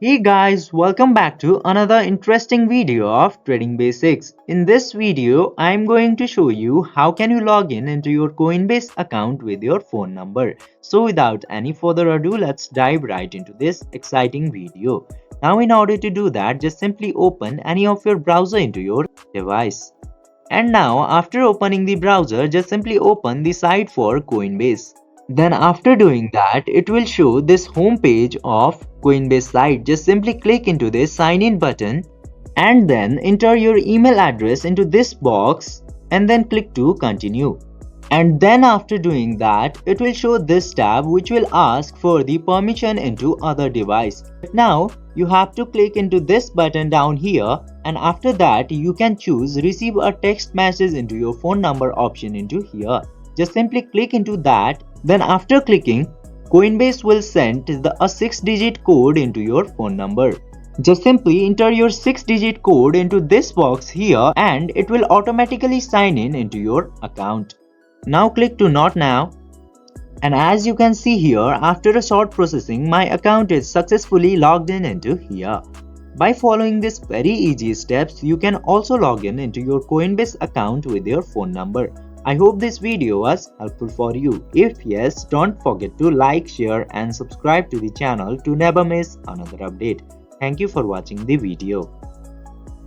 Hey guys, welcome back to another interesting video of Trading Basics. In this video, I'm going to show you how can you log in into your Coinbase account with your phone number. So without any further ado, let's dive right into this exciting video. Now in order to do that, just simply open any of your browser into your device. And now after opening the browser, just simply open the site for Coinbase. Then after doing that, it will show this home page of Coinbase site. Just simply click into this sign in button and then enter your email address into this box and then click to continue. And then after doing that, it will show this tab which will ask for the permission into other device. Now you have to click into this button down here, and after that you can choose receive a text message into your phone number option into here. Just simply click into that. Then after clicking, Coinbase will send a 6-digit code into your phone number. Just simply enter your 6-digit code into this box here and it will automatically sign in into your account. Now click to not now, and as you can see here, after a short processing, my account is successfully logged in into here. By following these very easy steps, you can also log in into your Coinbase account with your phone number. I hope this video was helpful for you. If yes, don't forget to like, share and subscribe to the channel to never miss another update. Thank you for watching the video.